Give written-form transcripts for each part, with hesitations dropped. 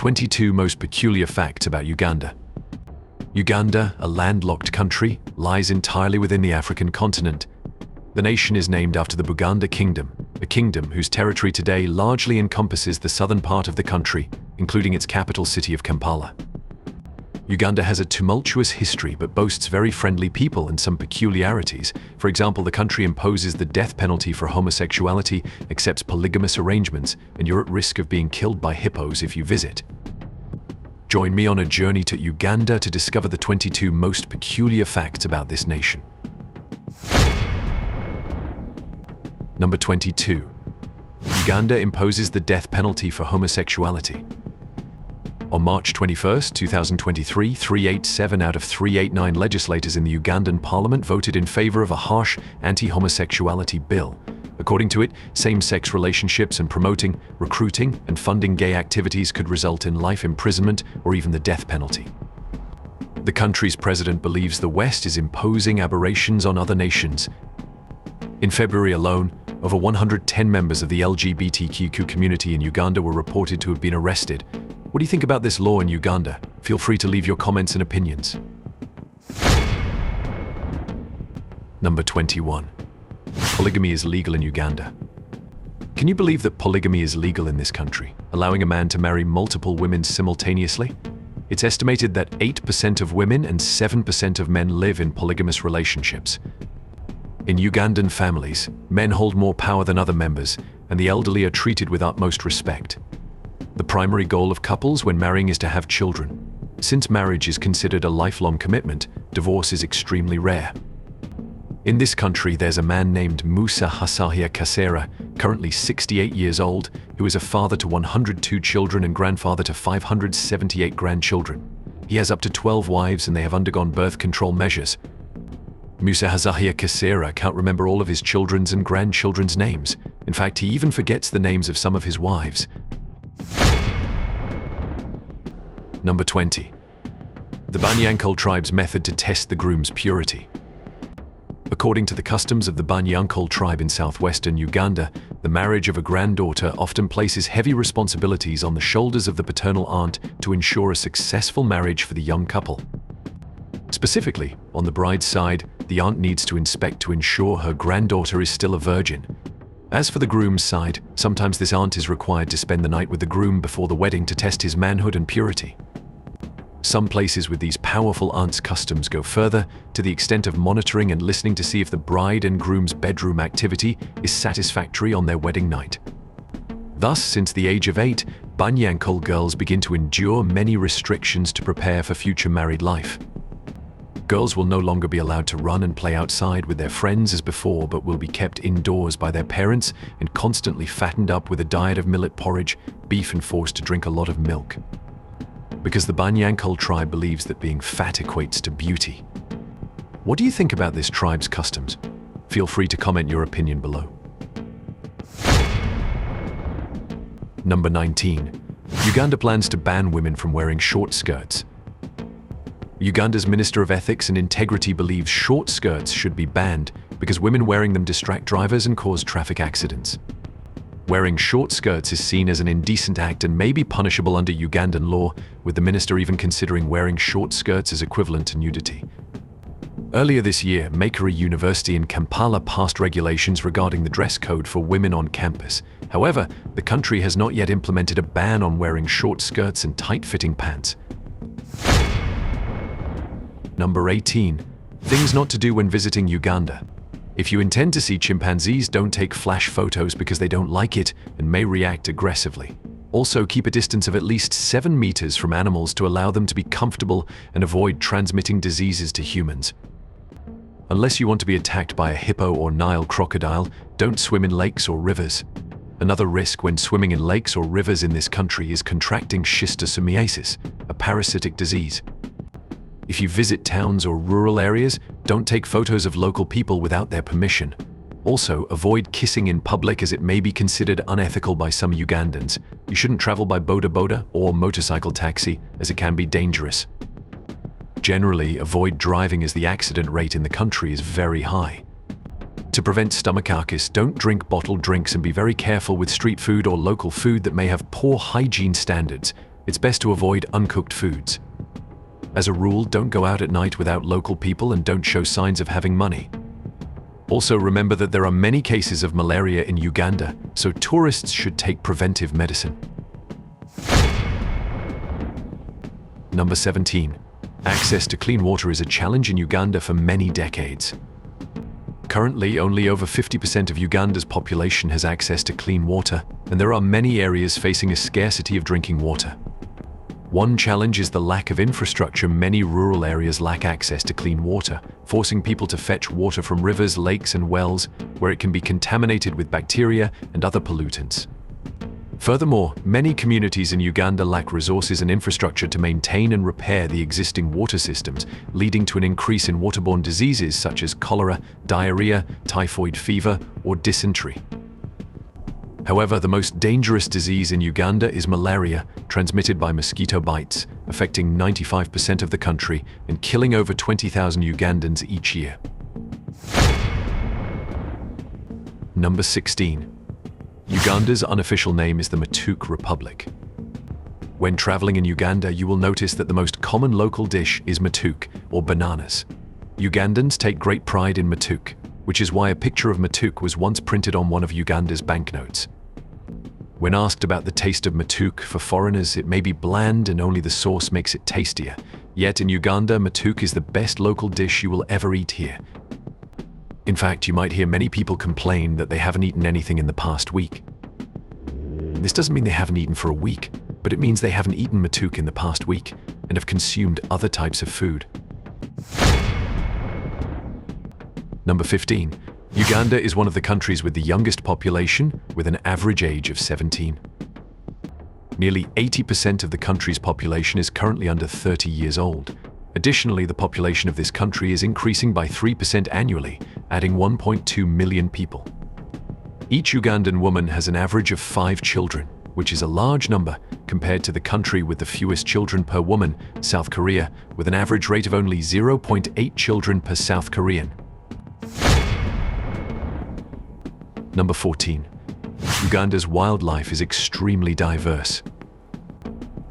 22 most peculiar facts about Uganda. Uganda, a landlocked country, lies entirely within the African continent. The nation is named after the Buganda Kingdom, a kingdom whose territory today largely encompasses the southern part of the country, including its capital city of Kampala. Uganda has a tumultuous history but boasts very friendly people and some peculiarities. For example, the country imposes the death penalty for homosexuality, accepts polygamous arrangements, and you're at risk of being killed by hippos if you visit. Join me on a journey to Uganda to discover the 22 most peculiar facts about this nation. Number 22. Uganda imposes the death penalty for homosexuality. On March 21, 2023, 387 out of 389 legislators in the Ugandan parliament voted in favor of a harsh anti-homosexuality bill. According to it, same-sex relationships and promoting, recruiting, and funding gay activities could result in life imprisonment or even the death penalty. The country's president believes the West is imposing aberrations on other nations. In February alone, over 110 members of the LGBTQ community in Uganda were reported to have been arrested. What do you think about this law in Uganda? Feel free to leave your comments and opinions. Number 21. Polygamy is legal in Uganda. Can you believe that polygamy is legal in this country, allowing a man to marry multiple women simultaneously? It's estimated that 8% of women and 7% of men live in polygamous relationships. In Ugandan families, men hold more power than other members, and the elderly are treated with utmost respect. The primary goal of couples when marrying is to have children. Since marriage is considered a lifelong commitment, divorce is extremely rare. In this country, there's a man named Musa Hasahia Kasera, currently 68 years old, who is a father to 102 children and grandfather to 578 grandchildren. He has up to 12 wives and they have undergone birth control measures. Musa Hasahia Kasera can't remember all of his children's and grandchildren's names. In fact, he even forgets the names of some of his wives. Number 20. The Banyankole tribe's method to test the groom's purity. According to the customs of the Banyankole tribe in southwestern Uganda, the marriage of a granddaughter often places heavy responsibilities on the shoulders of the paternal aunt to ensure a successful marriage for the young couple. Specifically, on the bride's side, the aunt needs to inspect to ensure her granddaughter is still a virgin. As for the groom's side, sometimes this aunt is required to spend the night with the groom before the wedding to test his manhood and purity. Some places with these powerful aunt's customs go further, to the extent of monitoring and listening to see if the bride and groom's bedroom activity is satisfactory on their wedding night. Thus, since the age of 8, Banyankole girls begin to endure many restrictions to prepare for future married life. Girls will no longer be allowed to run and play outside with their friends as before, but will be kept indoors by their parents and constantly fattened up with a diet of millet porridge, beef, and forced to drink a lot of milk. Because the Banyankole tribe believes that being fat equates to beauty. What do you think about this tribe's customs? Feel free to comment your opinion below. Number 19. Uganda plans to ban women from wearing short skirts. Uganda's Minister of Ethics and Integrity believes short skirts should be banned because women wearing them distract drivers and cause traffic accidents. Wearing short skirts is seen as an indecent act and may be punishable under Ugandan law, with the minister even considering wearing short skirts as equivalent to nudity. Earlier this year, Makerere University in Kampala passed regulations regarding the dress code for women on campus. However, the country has not yet implemented a ban on wearing short skirts and tight-fitting pants. Number 18. Things not to do when visiting Uganda. If you intend to see chimpanzees, don't take flash photos because they don't like it and may react aggressively. Also, keep a distance of at least 7 meters from animals to allow them to be comfortable and avoid transmitting diseases to humans. Unless you want to be attacked by a hippo or Nile crocodile, don't swim in lakes or rivers. Another risk when swimming in lakes or rivers in this country is contracting schistosomiasis, a parasitic disease. If you visit towns or rural areas, don't take photos of local people without their permission. Also, avoid kissing in public as it may be considered unethical by some Ugandans. You shouldn't travel by boda or motorcycle taxi as it can be dangerous. Generally, avoid driving as the accident rate in the country is very high. To prevent stomachaches, don't drink bottled drinks and be very careful with street food or local food that may have poor hygiene standards. it's best to avoid uncooked foods. As a rule, don't go out at night without local people and don't show signs of having money. Also, remember that there are many cases of malaria in Uganda, so tourists should take preventive medicine. Number 17. Access to clean water is a challenge in Uganda for many decades. Currently, only over 50% of Uganda's population has access to clean water, and there are many areas facing a scarcity of drinking water. One challenge is the lack of infrastructure. Many rural areas lack access to clean water, forcing people to fetch water from rivers, lakes, and wells, where it can be contaminated with bacteria and other pollutants. Furthermore, many communities in Uganda lack resources and infrastructure to maintain and repair the existing water systems, leading to an increase in waterborne diseases such as cholera, diarrhea, typhoid fever, or dysentery. However, the most dangerous disease in Uganda is malaria, transmitted by mosquito bites, affecting 95% of the country and killing over 20,000 Ugandans each year. Number 16. Uganda's unofficial name is the Matuk Republic. When traveling in Uganda, you will notice that the most common local dish is matuk, or bananas. Ugandans take great pride in matuk, which is why a picture of matuk was once printed on one of Uganda's banknotes. When asked about the taste of matuk for foreigners, it may be bland and only the sauce makes it tastier. Yet in Uganda, matuk is the best local dish you will ever eat here. In fact, you might hear many people complain that they haven't eaten anything in the past week. This doesn't mean they haven't eaten for a week, but it means they haven't eaten matuk in the past week and have consumed other types of food. Number 15. Uganda is one of the countries with the youngest population, with an average age of 17. Nearly 80% of the country's population is currently under 30 years old. Additionally, the population of this country is increasing by 3% annually, adding 1.2 million people. Each Ugandan woman has an average of 5 children, which is a large number compared to the country with the fewest children per woman, South Korea, with an average rate of only 0.8 children per South Korean. Number 14. Uganda's wildlife is extremely diverse.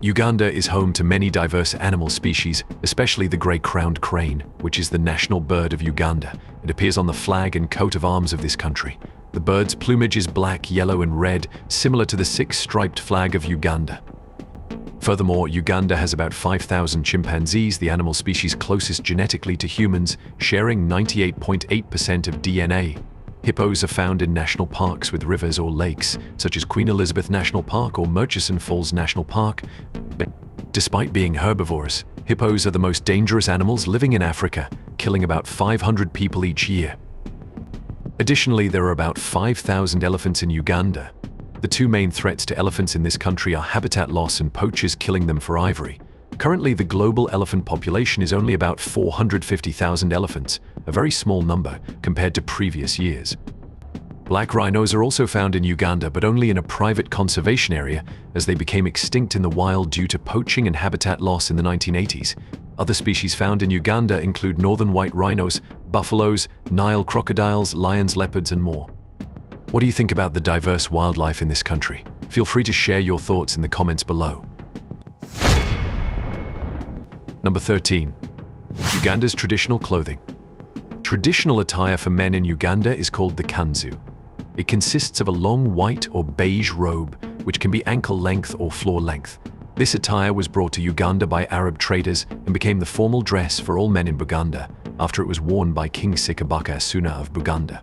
Uganda is home to many diverse animal species, especially the grey-crowned crane, which is the national bird of Uganda. It appears on the flag and coat of arms of this country. The bird's plumage is black, yellow, and red, similar to the 6-striped flag of Uganda. Furthermore, Uganda has about 5,000 chimpanzees, the animal species closest genetically to humans, sharing 98.8% of DNA. Hippos are found in national parks with rivers or lakes, such as Queen Elizabeth National Park or Murchison Falls National Park. Despite being herbivores, hippos are the most dangerous animals living in Africa, killing about 500 people each year. Additionally, there are about 5,000 elephants in Uganda. The two main threats to elephants in this country are habitat loss and poachers killing them for ivory. Currently, the global elephant population is only about 450,000 elephants, a very small number compared to previous years. Black rhinos are also found in Uganda, but only in a private conservation area, as they became extinct in the wild due to poaching and habitat loss in the 1980s. Other species found in Uganda include northern white rhinos, buffaloes, Nile crocodiles, lions, leopards, and more. What do you think about the diverse wildlife in this country? Feel free to share your thoughts in the comments below. Number 13. Uganda's traditional clothing. Traditional attire for men in Uganda is called the kanzu. It consists of a long white or beige robe, which can be ankle length or floor length. This attire was brought to Uganda by Arab traders and became the formal dress for all men in Buganda, after it was worn by King Sikabaka Suna of Buganda.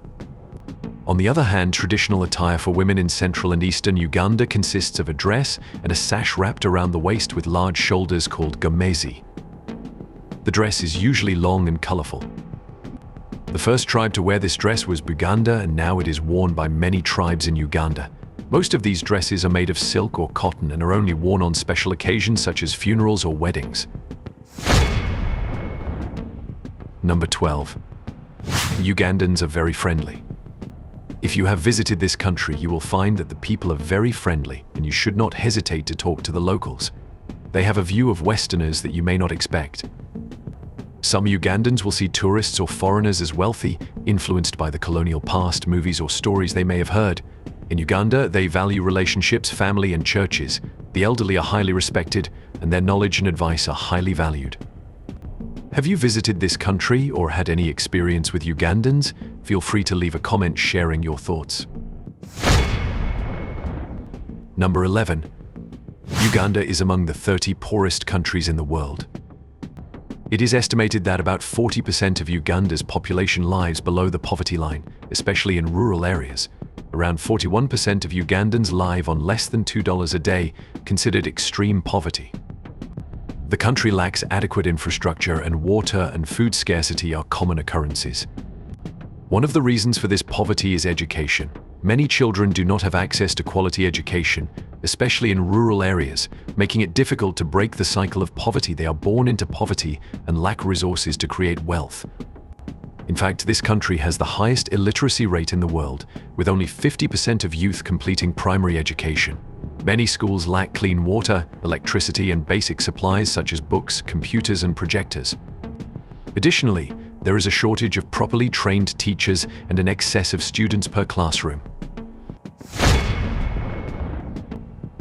On the other hand, traditional attire for women in central and eastern Uganda consists of a dress and a sash wrapped around the waist with large shoulders called gomezi. The dress is usually long and colorful. The first tribe to wear this dress was Buganda, and now it is worn by many tribes in Uganda. Most of these dresses are made of silk or cotton and are only worn on special occasions such as funerals or weddings. Number 12. Ugandans are very friendly. If you have visited this country, you will find that the people are very friendly and you should not hesitate to talk to the locals. They have a view of Westerners that you may not expect. Some Ugandans will see tourists or foreigners as wealthy, influenced by the colonial past, movies or stories they may have heard. In Uganda, they value relationships, family, and churches. The elderly are highly respected, and their knowledge and advice are highly valued. Have you visited this country or had any experience with Ugandans? Feel free to leave a comment sharing your thoughts. Number 11. Uganda is among the 30 poorest countries in the world. It is estimated that about 40% of Uganda's population lives below the poverty line, especially in rural areas. Around 41% of Ugandans live on less than $2 a day, considered extreme poverty. The country lacks adequate infrastructure, and water and food scarcity are common occurrences. One of the reasons for this poverty is education. Many children do not have access to quality education, especially in rural areas, making it difficult to break the cycle of poverty. They are born into poverty and lack resources to create wealth. In fact, this country has the highest illiteracy rate in the world, with only 50% of youth completing primary education. Many schools lack clean water, electricity, and basic supplies such as books, computers, and projectors. Additionally, there is a shortage of properly trained teachers and an excess of students per classroom.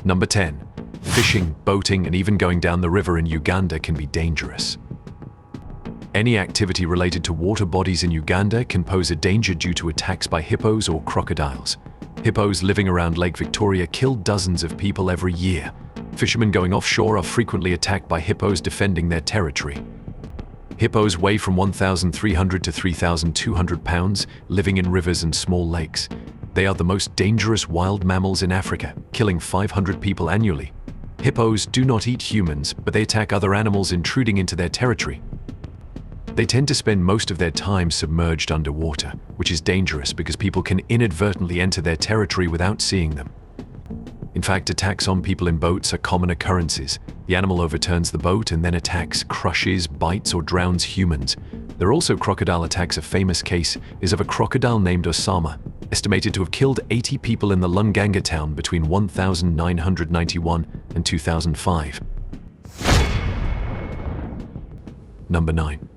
Number 10. Fishing, boating, and even going down the river in Uganda can be dangerous. Any activity related to water bodies in Uganda can pose a danger due to attacks by hippos or crocodiles. Hippos living around Lake Victoria kill dozens of people every year. Fishermen going offshore are frequently attacked by hippos defending their territory. Hippos weigh from 1,300 to 3,200 pounds, living in rivers and small lakes. They are the most dangerous wild mammals in Africa, killing 500 people annually. Hippos do not eat humans, but they attack other animals intruding into their territory. They tend to spend most of their time submerged underwater, which is dangerous because people can inadvertently enter their territory without seeing them. In fact, attacks on people in boats are common occurrences. The animal overturns the boat and then attacks, crushes, bites, or drowns humans. There are also crocodile attacks. A famous case is of a crocodile named Osama, estimated to have killed 80 people in the Lunganga town between 1991 and 2005. Number 9.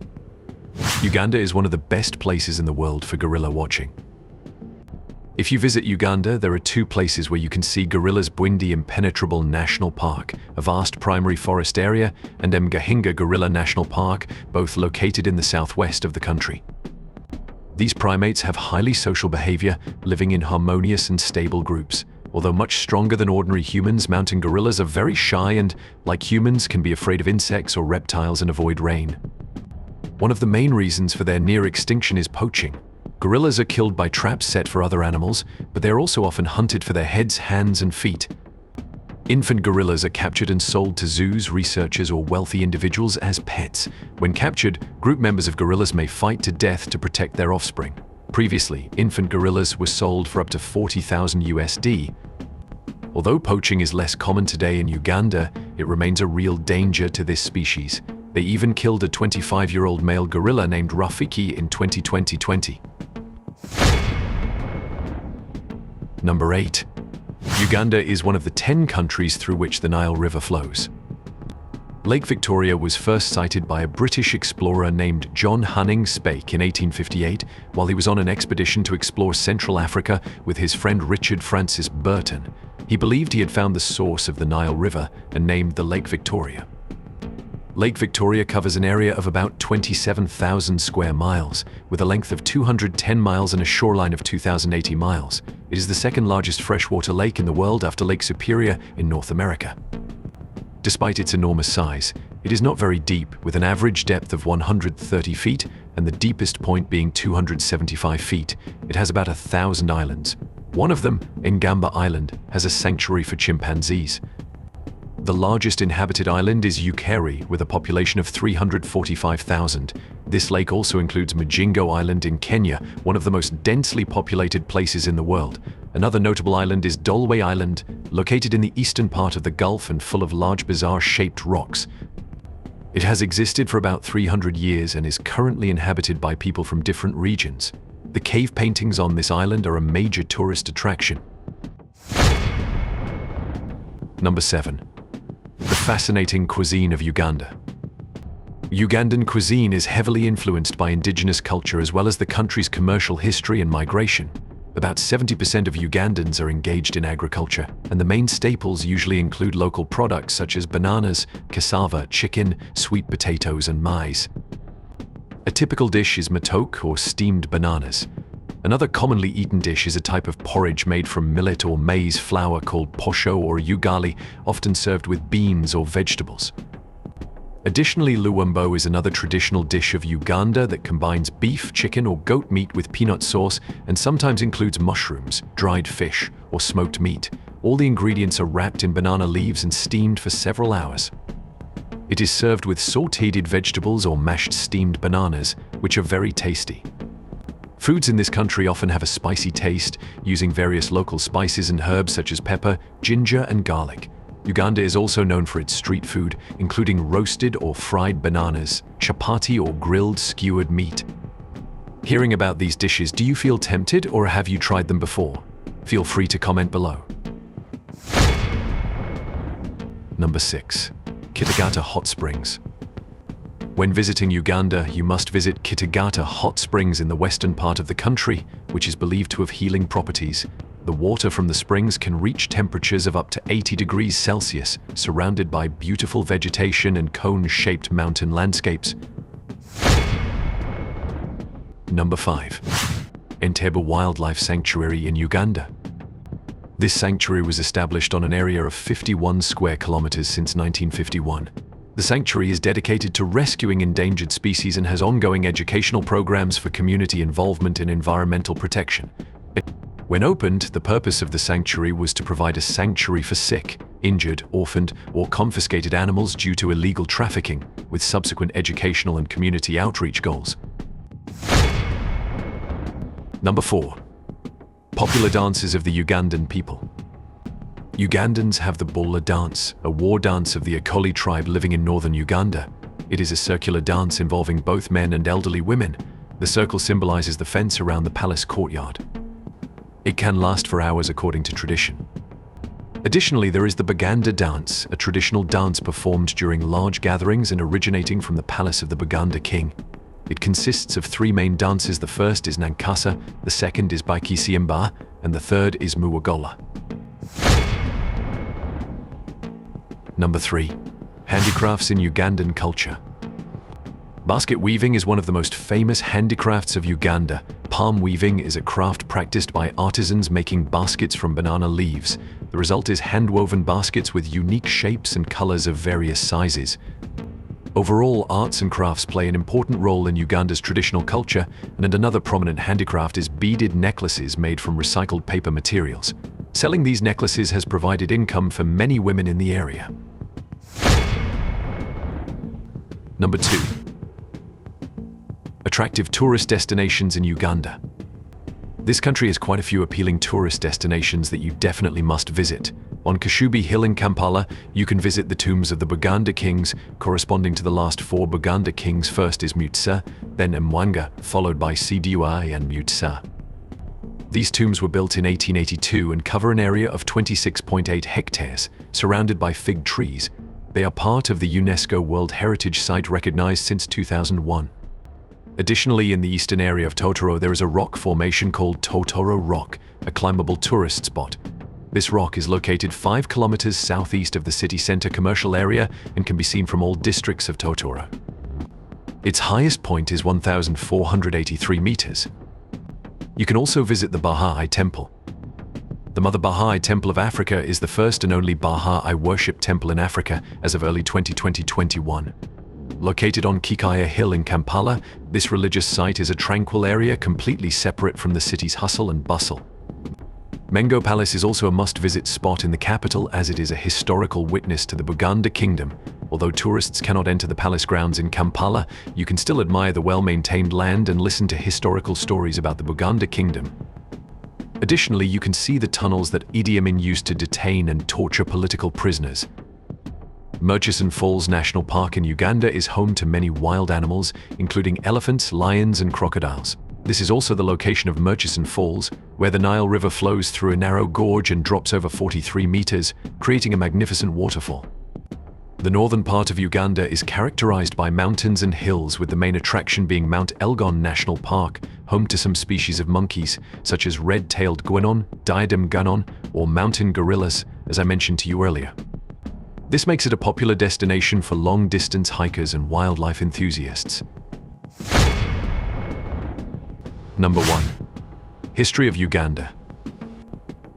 Uganda is one of the best places in the world for gorilla watching. If you visit Uganda, there are two places where you can see gorillas: Bwindi Impenetrable National Park, a vast primary forest area, and Mgahinga Gorilla National Park, both located in the southwest of the country. These primates have highly social behavior, living in harmonious and stable groups. Although much stronger than ordinary humans, mountain gorillas are very shy and, like humans, can be afraid of insects or reptiles and avoid rain. One of the main reasons for their near extinction is poaching. Gorillas are killed by traps set for other animals, but they are also often hunted for their heads, hands, and feet. Infant gorillas are captured and sold to zoos, researchers, or wealthy individuals as pets. When captured, group members of gorillas may fight to death to protect their offspring. Previously, infant gorillas were sold for up to $40,000 USD. Although poaching is less common today in Uganda, it remains a real danger to this species. They even killed a 25-year-old male gorilla named Rafiki in 2020. Number 8. Uganda is one of the 10 countries through which the Nile River flows. Lake Victoria was first sighted by a British explorer named John Hunning Speke in 1858 while he was on an expedition to explore Central Africa with his friend Richard Francis Burton. He believed he had found the source of the Nile River and named the Lake Victoria. Lake Victoria covers an area of about 27,000 square miles, with a length of 210 miles and a shoreline of 2,080 miles. It is the second largest freshwater lake in the world after Lake Superior in North America. Despite its enormous size, it is not very deep, with an average depth of 130 feet and the deepest point being 275 feet. It has about 1,000 islands. One of them, Ngamba Island, has a sanctuary for chimpanzees. The largest inhabited island is Ukeri, with a population of 345,000. This lake also includes Majingo Island in Kenya, one of the most densely populated places in the world. Another notable island is Dolwe Island, located in the eastern part of the Gulf and full of large bizarre-shaped rocks. It has existed for about 300 years and is currently inhabited by people from different regions. The cave paintings on this island are a major tourist attraction. Number 7. The fascinating cuisine of Uganda. Ugandan cuisine is heavily influenced by indigenous culture as well as the country's commercial history and migration. About 70% of Ugandans are engaged in agriculture, and the main staples usually include local products such as bananas, cassava, chicken, sweet potatoes, and maize. A typical dish is matoke, or steamed bananas. Another commonly eaten dish is a type of porridge made from millet or maize flour called posho or ugali, often served with beans or vegetables. Additionally, luwumbo is another traditional dish of Uganda that combines beef, chicken, or goat meat with peanut sauce and sometimes includes mushrooms, dried fish, or smoked meat. All the ingredients are wrapped in banana leaves and steamed for several hours. It is served with sautéed vegetables or mashed steamed bananas, which are very tasty. Foods in this country often have a spicy taste, using various local spices and herbs such as pepper, ginger, and garlic. Uganda is also known for its street food, including roasted or fried bananas, chapati or grilled skewered meat. Hearing about these dishes, do you feel tempted or have you tried them before? Feel free to comment below. Number 6. Kitagata Hot Springs. When visiting Uganda, you must visit Kitagata Hot Springs in the western part of the country, which is believed to have healing properties. The water from the springs can reach temperatures of up to 80 degrees Celsius, surrounded by beautiful vegetation and cone-shaped mountain landscapes. Number 5. Entebbe Wildlife Sanctuary in Uganda. This sanctuary was established on an area of 51 square kilometers since 1951. The sanctuary is dedicated to rescuing endangered species and has ongoing educational programs for community involvement in environmental protection. When opened, the purpose of the sanctuary was to provide a sanctuary for sick, injured, orphaned, or confiscated animals due to illegal trafficking, with subsequent educational and community outreach goals. Number 4. Popular dances of the Ugandan people. Ugandans have the Bulla dance, a war dance of the Akoli tribe living in northern Uganda. It is a circular dance involving both men and elderly women. The circle symbolizes the fence around the palace courtyard. It can last for hours according to tradition. Additionally, there is the Baganda dance, a traditional dance performed during large gatherings and originating from the palace of the Baganda king. It consists of 3 main dances. The first is Nankasa, the second is Baikisiemba, and the third is Muwagola. Number 3. Handicrafts in Ugandan culture. Basket weaving is one of the most famous handicrafts of Uganda. Palm weaving is a craft practiced by artisans making baskets from banana leaves. The result is hand-woven baskets with unique shapes and colors of various sizes. Overall, arts and crafts play an important role in Uganda's traditional culture, and another prominent handicraft is beaded necklaces made from recycled paper materials. Selling these necklaces has provided income for many women in the area. Number 2. Attractive tourist destinations in Uganda. This country has quite a few appealing tourist destinations that you definitely must visit. On Kashubi Hill in Kampala, you can visit the tombs of the Buganda kings, corresponding to the last 4 Buganda kings. First is Mutsa, then Mwanga, followed by Sidui and Mutsa. These tombs were built in 1882 and cover an area of 26.8 hectares, surrounded by fig trees. They are part of the UNESCO World Heritage Site recognized since 2001. Additionally, in the eastern area of Totoro, there is a rock formation called Totoro Rock, a climbable tourist spot. This rock is located 5 kilometers southeast of the city center commercial area and can be seen from all districts of Totoro. Its highest point is 1,483 meters. You can also visit the Baha'i Temple. The Mother Baha'i Temple of Africa is the first and only Baha'i worship temple in Africa as of early 2021. Located on Kikaya Hill in Kampala, this religious site is a tranquil area completely separate from the city's hustle and bustle. Mengo Palace is also a must-visit spot in the capital as it is a historical witness to the Buganda kingdom. Although tourists cannot enter the palace grounds in Kampala, you can still admire the well-maintained land and listen to historical stories about the Buganda kingdom. Additionally, you can see the tunnels that Idi Amin used to detain and torture political prisoners. Murchison Falls National Park in Uganda is home to many wild animals, including elephants, lions, and crocodiles. This is also the location of Murchison Falls, where the Nile River flows through a narrow gorge and drops over 43 meters, creating a magnificent waterfall. The northern part of Uganda is characterized by mountains and hills, with the main attraction being Mount Elgon National Park, home to some species of monkeys, such as red-tailed guenon, diadem guenon, or mountain gorillas, as I mentioned to you earlier. This makes it a popular destination for long-distance hikers and wildlife enthusiasts. Number 1. History of Uganda.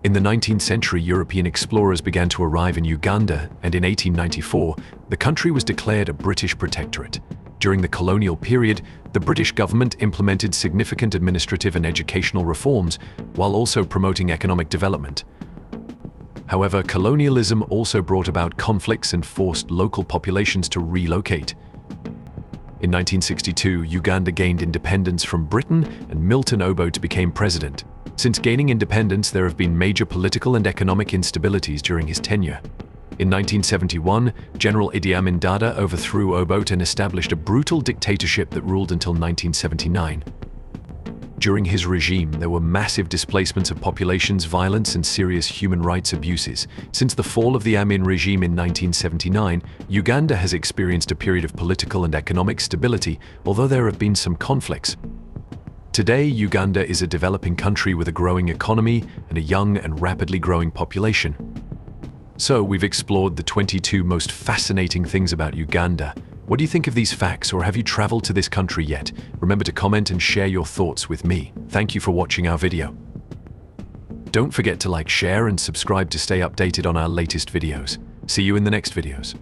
In the 19th century, European explorers began to arrive in Uganda, and in 1894, the country was declared a British protectorate. During the colonial period, the British government implemented significant administrative and educational reforms, while also promoting economic development. However, colonialism also brought about conflicts and forced local populations to relocate. In 1962, Uganda gained independence from Britain, and Milton Obote became president. Since gaining independence, there have been major political and economic instabilities during his tenure. In 1971, General Idi Amin Dada overthrew Obote and established a brutal dictatorship that ruled until 1979. During his regime, there were massive displacements of populations, violence, and serious human rights abuses. Since the fall of the Amin regime in 1979, Uganda has experienced a period of political and economic stability, although there have been some conflicts. Today, Uganda is a developing country with a growing economy and a young and rapidly growing population. So, we've explored the 22 most fascinating things about Uganda. What do you think of these facts, or have you traveled to this country yet? Remember to comment and share your thoughts with me. Thank you for watching our video. Don't forget to like, share, and subscribe to stay updated on our latest videos. See you in the next videos.